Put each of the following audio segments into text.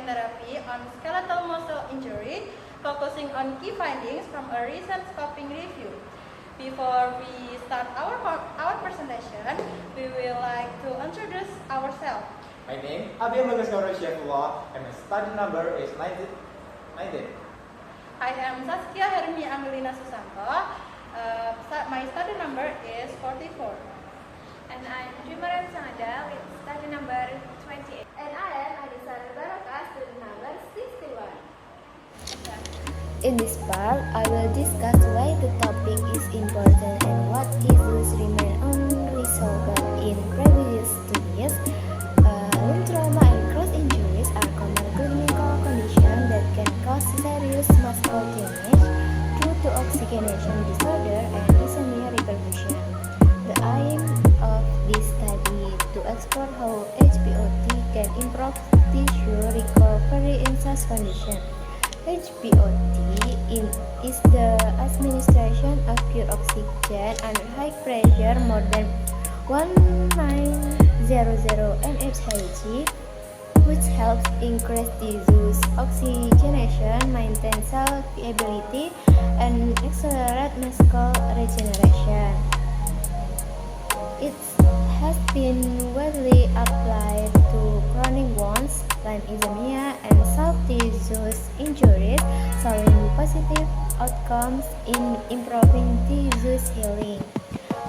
oxygen therapy on skeletal muscle injury, focusing on key findings from a recent scoping review. Before we start our presentation, we will like to introduce ourselves. My name Abiyam Bagaskara Syaifullah and my study number is 19. I am Saskia Hermi Angelina Susanto. My study number is 44. And I'm Jumaran Sangada with study number 28. And I am Adisa Baraka, student number 61. In this part, I will discuss why the topic is important and what issues remain unresolved in previous studies. Limb trauma and cross injuries are common clinical conditions that can cause serious muscle damage due to oxygenation disorder and ischemia reperfusion. The aim of this study to explore how HPOT can improve tissue recovery in such condition. HPOT is the administration of pure oxygen under high pressure more than 1900 mHg, which helps increase tissue oxygenation, maintain cell viability, and accelerate muscle regeneration. It has been widely applied to chronic wounds, limb ischemia, and soft tissue injuries, showing positive outcomes in improving tissue healing.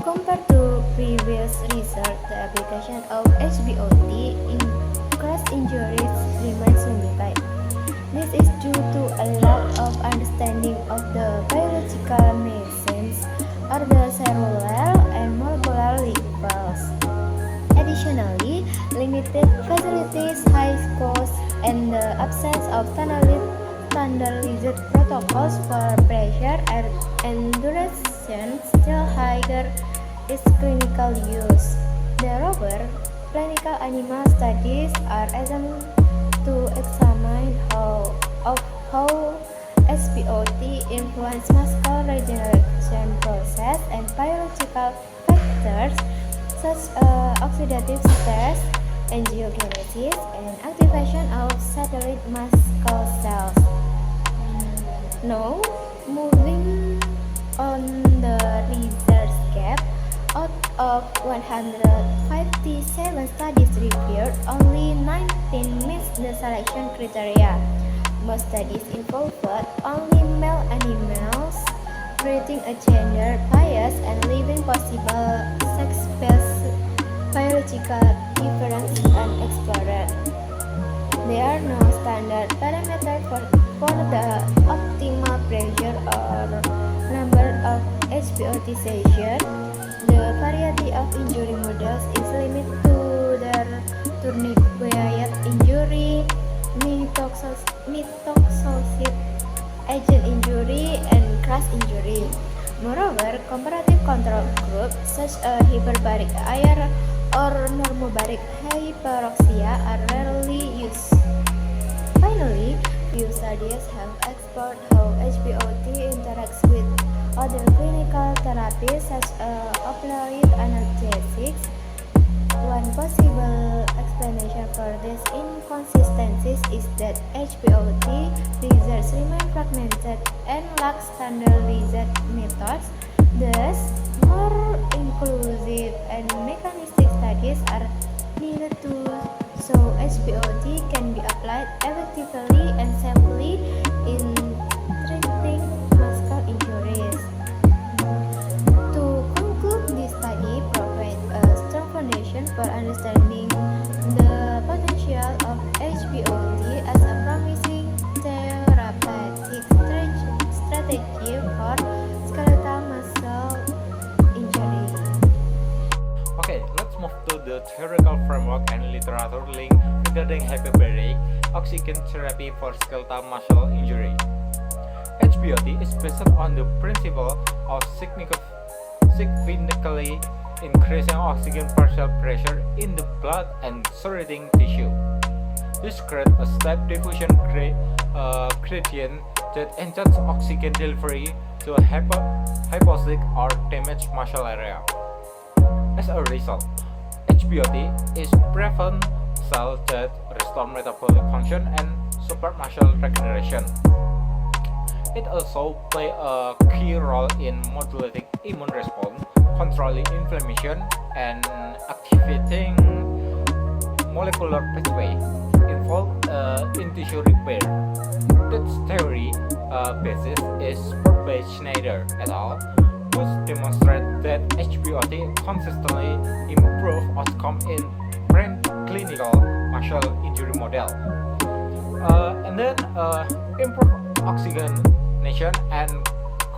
Compared to previous research, the application of HPOT in cross injuries remains limited. This is due to a lack of understanding of the biological mechanisms at the cellular and molecular levels. Additionally, limited facilities, high costs, and the absence of standardized protocols for pressure and duration still hinder its clinical use. Moreover, clinical animal studies are aimed to examine how HPOT influence muscle regeneration process and biological factors such as oxidative stress, angiogenesis, and activation of satellite muscle cells. Now, moving on the research gap, out of 157 studies reviewed, only 19 meet the selection criteria. Most studies involved only male animals, creating a gender bias and leaving possible sex-based biological differences unexplored. There are no standard parameters for the optimal pressure or number of HPOT sessions. The variety of injury models is limited to the tourniquet injury, methoxoside agent injury, and crash injury. Moreover, comparative control groups such as hyperbaric air or normobaric hyperoxia are rarely used. Finally, few studies have explored how HPOT interacts with other clinical therapies such as opioid analgesics. One possible explanation for these inconsistencies is that HPOT research remain fragmented and lack standardized methods. Thus, more inclusive and mechanistic studies are needed to so HPOT can be applied effectively and safely in treating muscle injuries. To conclude, this study provides a strong foundation for understanding the potential of HPOT as a promising therapeutic strategy for skeletal muscle injury. Okay, let's move to the theoretical framework and literature link regarding hyperbaric oxygen therapy for skeletal muscle injury. HPOT is based on the principle of significantly increasing oxygen partial pressure in the blood and surrounding tissue. This creates a step diffusion gradient that enhances oxygen delivery to a hypoxic or damaged muscle area. As a result, HPOT is prevent cells that restore metabolic function and support muscle regeneration. It also plays a key role in modulating immune response, controlling inflammation, and activating molecular pathway involved in tissue repair. This theory basis is supported by Schneider et al., which demonstrate that HBOT consistently improve outcome in preclinical muscle injury model. And then improve oxygenation and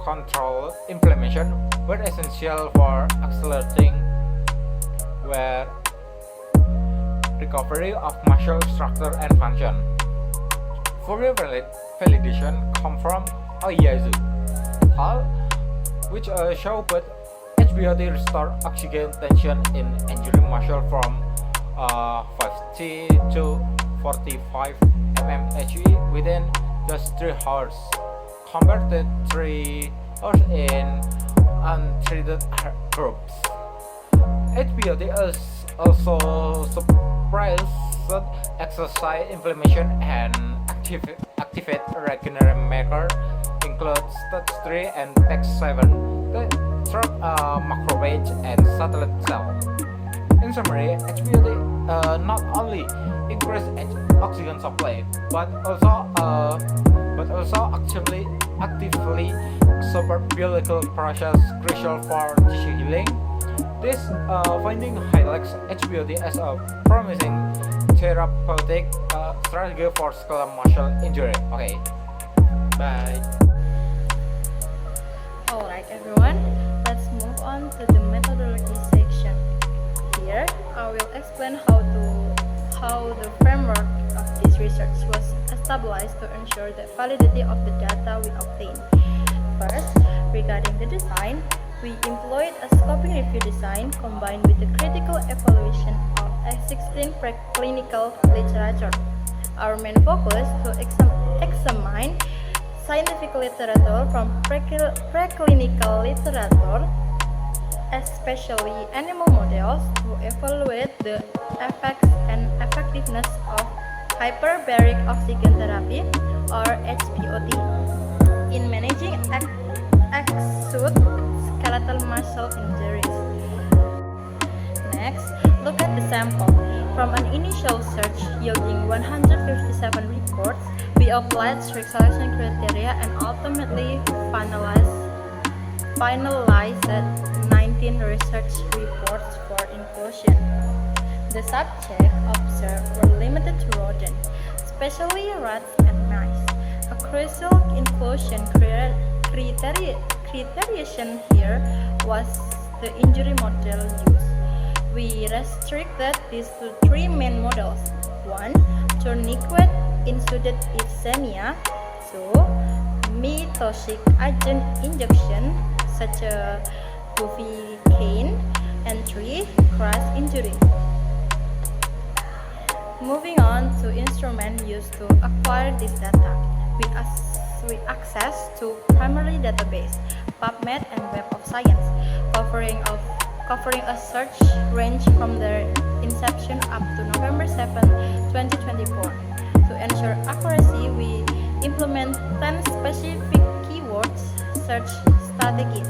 control inflammation were essential for accelerating where recovery of muscle structure and function. Further validation come from Oyazu et al., which show that HBOT restore oxygen tension in injured muscle from 50 to 45 mmHg within just 3 hours, compared to 3 hours in untreated groups. HBOT is also suppresses exercise inflammation and activate regenerative marker include STAT3 and PEX7 that trap macrophage and satellite cell. In summary, HBOT not only increase oxygen supply but also actively support biological process crucial for tissue healing. This finding highlights HBOT as a promising therapeutic strategy for skeletal muscle injury. Okay, bye. Alright everyone, let's move on to the methodology section. Here, I will explain how the framework of this research was established to ensure the validity of the data we obtained. First, regarding the design, we employed a scoping review design combined with the critical evaluation of existing preclinical literature. Our main focus to examine scientific literature from preclinical literature, especially animal models, to evaluate the effects and effectiveness of hyperbaric oxygen therapy or HBOT in managing acute skeletal muscle injuries. Next, look at the sample. From an initial search yielding 157 reports, we applied strict selection criteria and ultimately finalized 19 research reports for inclusion. The subjects observed were limited to rodents, especially rats and mice. A crucial inclusion criterion here was the injury model used. We restricted this to 3 main models. 1. Tourniquet induced ischemia. 2. Mitotic agent injection such as bupivacaine. And 3. Crash injury. Moving on to instruments used to acquire this data. We access to primary database, PubMed and Web of Science, covering a search range from their inception up to November 7, 2024. To ensure accuracy, we implement 10 specific keywords search strategies.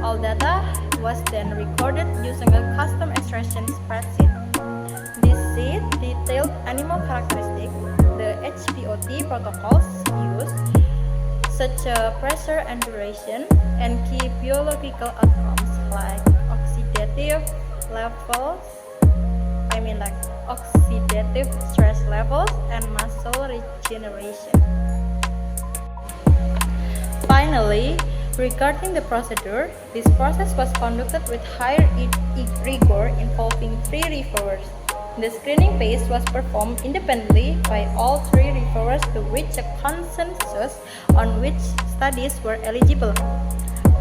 All data was then recorded using a custom extraction spreadsheet. This sheet detailed animal characteristics, the HBOT protocols used, such as pressure and duration, and key biological outcomes like oxidative stress levels and muscle regeneration. Finally, regarding the procedure, this process was conducted with higher rigor involving 3 reviewers. The screening phase was performed independently by all 3 reviewers to reach a consensus on which studies were eligible.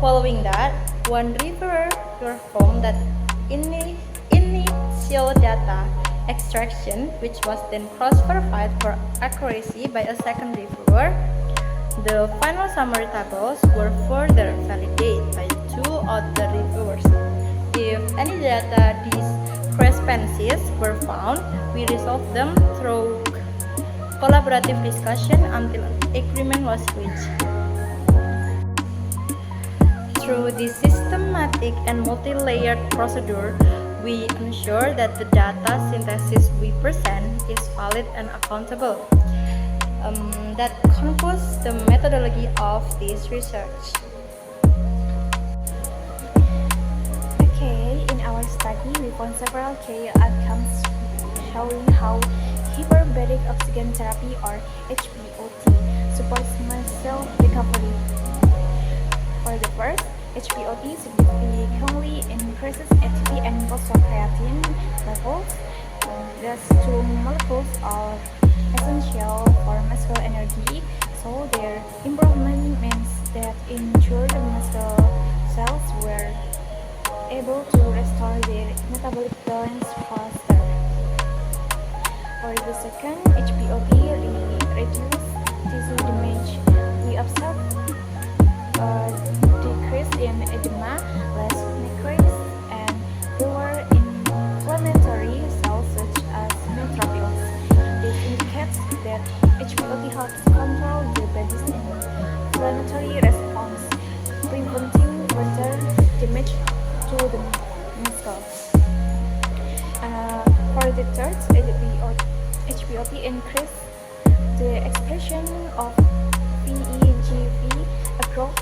Following that, one reviewer performed that initial data extraction, which was then cross-verified for accuracy by a second reviewer. The final summary tables were further validated by 2 other reviewers. If any data discrepancies were found, we resolved them through collaborative discussion until agreement was reached. Through this systematic and multi-layered procedure, we ensure that the data synthesis we present is valid and accountable. That concludes the methodology of this research. Okay, in our study, we found several key outcomes showing how hyperbaric oxygen therapy or HBOT supports muscle recovery. For the first, HBOT significantly increases ATP and phosphocreatine levels. These two molecules are essential for muscle energy, so their improvement means that injured muscle cells were able to restore their metabolic balance faster. For the second, HBOT reduces tissue damage. We observe a decrease in edema, less necrosis, and fewer inflammatory cells such as neutrophils. This indicates that HBOT helps control the body's inflammatory response, preventing further damage to the muscles. For the third, HBOT increase the expression of VEGF, a growth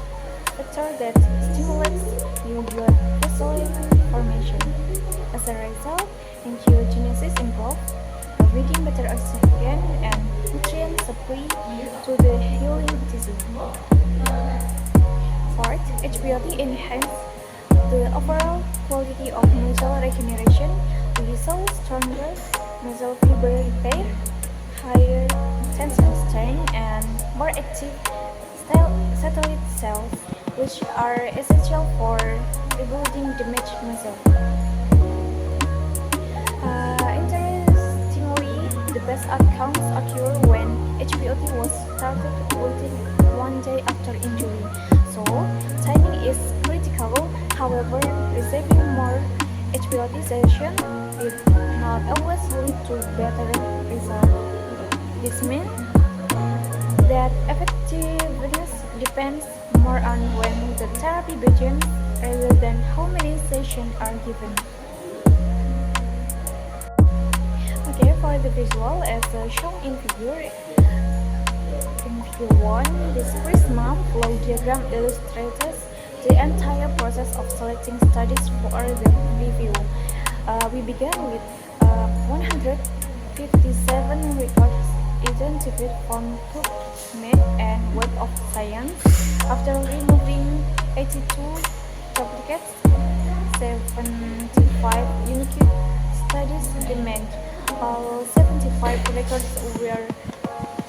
factor that stimulates new blood vessel formation. As a result, angiogenesis improves, providing better oxygen and nutrient supply to the healing tissue. Fourth, HBOT enhances the overall quality of muscle regeneration. We saw stronger muscle fiber repair, higher tensile strength, and more active satellite cells, which are essential for rebuilding damaged muscle. Interestingly, the best outcomes occur when HBOT was started within 1 day after injury, so timing is critical. However, receiving more HBOT session did not always lead to better results. This means that effectiveness depends more on when the therapy begins rather than how many sessions are given. Okay, for the visual, as shown in figure 1, this Prisma flow diagram illustrates the entire process of selecting studies for the review. We began with 157 records identified from PubMed and Web of Science. After removing 82 duplicates, 75 unique studies remained. All 75 records were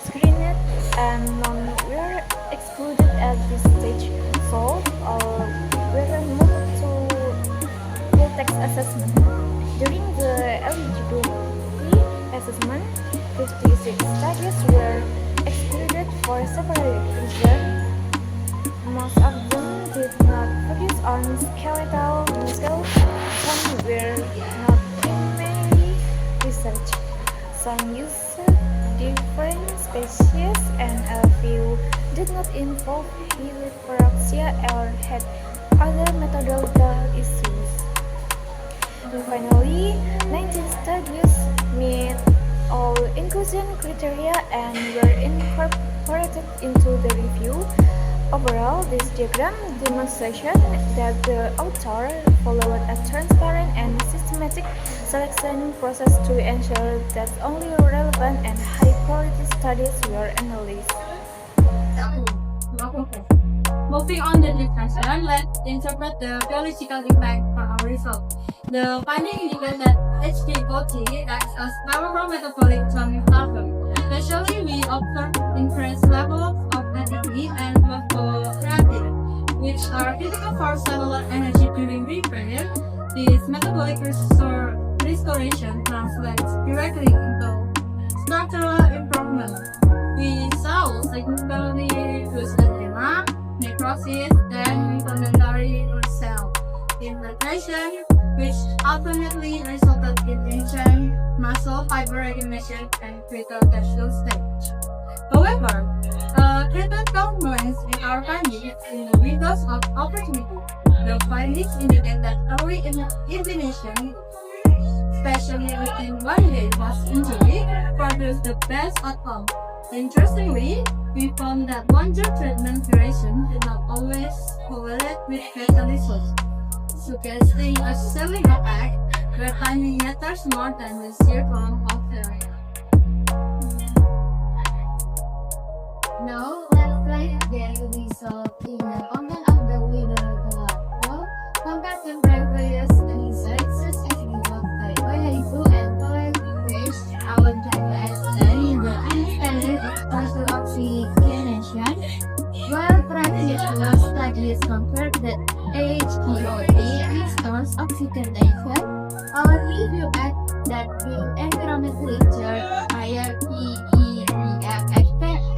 screened and none were excluded at this stage, so all were moved to full text assessment. During the eligibility assessment, 56 studies were excluded for several reasons. Most of them did not focus on skeletal muscle, some were not primary research, some used different species, and a few did not involve hyperoxia or had other methodological issues. And finally, 19 studies meet all inclusion criteria and were incorporated into the review. Overall, this diagram demonstrates that the author followed a transparent and systematic selection process to ensure that only relevant and high-quality studies were analyzed. Moving on the discussion, let's interpret the biological impact for our result. The finding indicates that HBOT acts as powerful metabolic tonic factor. Especially, we observe increased levels of ATP and phosphocreatine, which are critical for cellular energy during repair. This metabolic restoration translates directly into structural improvement. We saw significantly reduced edema, necrosis, and inflammatory cell infiltration, which ultimately resulted in enzyme, muscle fiber recognition, and fetal capsule stage. However, treatment confluence in our findings in the windows of opportunity. The findings indicate that early intervention, especially within 1 day post-injury, produce the best outcome. Interestingly, we found that one-year treatment duration did not always correlate with fatal results, suggesting a ceiling effect where timing matters more than the sheer volume of therapy. Now, let's try the result in the content of the winner blood. Well, compared to previous research, such as result by Oyaiku and Coleridge, our data study the unstandard of partial oxygenation, while previous studies compared the HPOT restores oxygenation. Our review at that the environment literature higher PEDF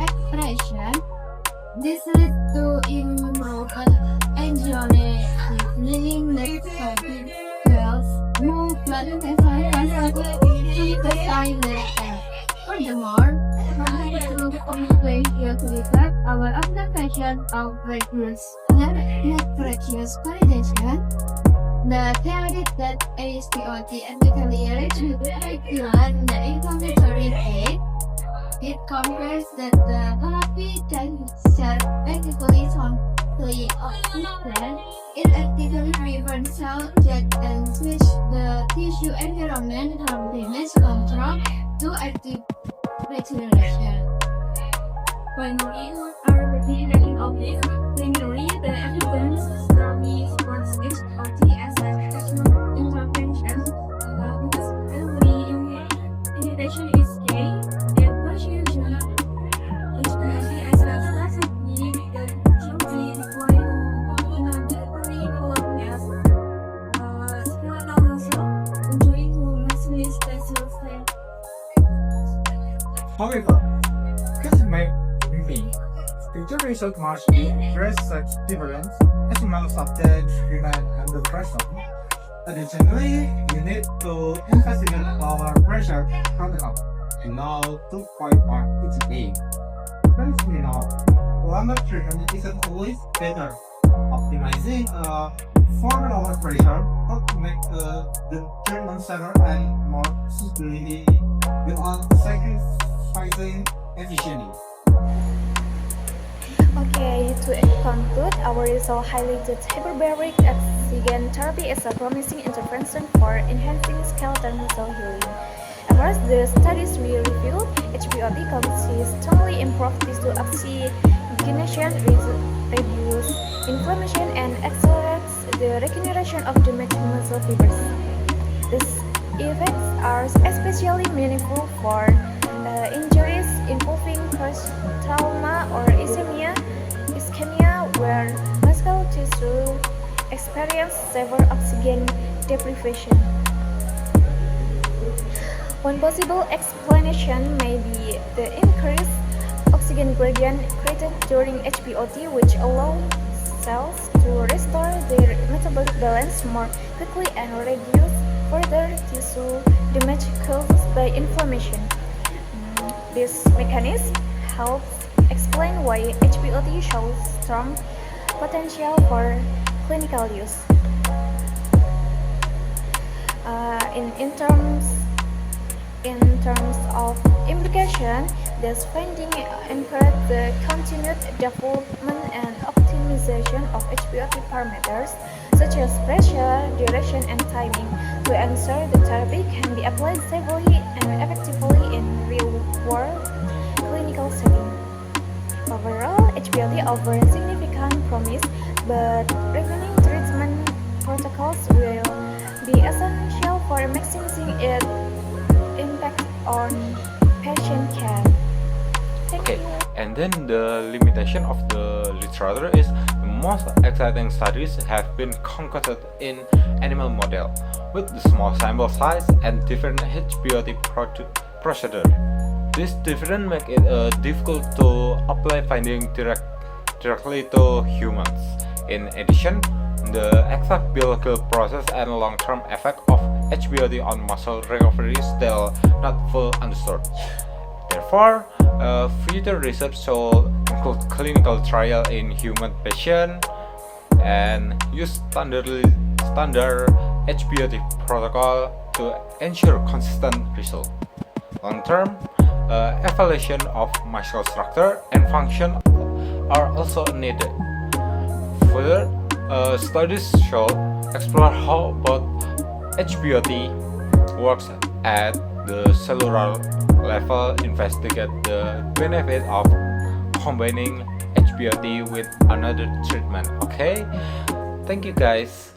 expression. This leads to improved angiolysis, leading the cells move blood to the silent. Furthermore, through communication with our observation of previous validation, the theory that HPOT ethically reaches regular the inflammatory state. It confirms that the therapy can serve actively totally oxygen. It actively prevents cell death and switch the tissue environment from damage control to active regeneration. Finally, our reading of this, clearly the evidence strongly supports HPOT as a treatment intervention. Because early immunization is key, and procedure HPOT as a strategy that usually requires mandatory awareness, skeletal muscle, doing mostly special strength. However, this may mean future research must address such difference as well as update remain under pressure. Additionally, we need to investigate our pressure protocol to know to point on its aim. As we know, longer treatment isn't always better. Optimizing for pressure help to make the treatment safer and more sustainable without sacrificing efficiency. Okay, to conclude, our result highlighted hyperbaric oxygen therapy as a promising intervention for enhancing skeletal muscle healing. Across the studies we reviewed, HPOT consistently improved tissue oxygenation, reduces inflammation, and accelerates the regeneration of damaged muscle fibers. These effects are especially meaningful for injuries involving crush trauma or ischemia, where muscle tissue experience severe oxygen deprivation. One possible explanation may be the increased oxygen gradient created during HPOT, which allows cells to restore their metabolic balance more quickly and reduce further tissue damage caused by inflammation. This mechanism helps explain why HPOT shows strong potential for clinical use. In terms of implication, this finding encouraged the continued development and optimization of HPOT parameters such as pressure, duration, and timing to ensure the therapy can be applied safely and effectively in real-world clinical setting. Overall, HPOT offers significant promise, but refining treatment protocols will be essential for maximizing its impact on patient care. Thank you. And then the limitation of the literature is the most exciting studies have been conducted in animal model with the small sample size and different HPOT procedure. This difference make it difficult to apply finding directly to humans. In addition, the exact biological process and long-term effect of HBOT on muscle recovery is still not fully understood. Therefore, future research should include clinical trial in human patients and use standard HBOT protocol to ensure consistent result. Long-term evaluation of muscle structure and function are also needed. Further, studies should explore how both HBOT works at the cellular level, investigate the benefit of combining HBOT with another treatment. Okay, thank you guys.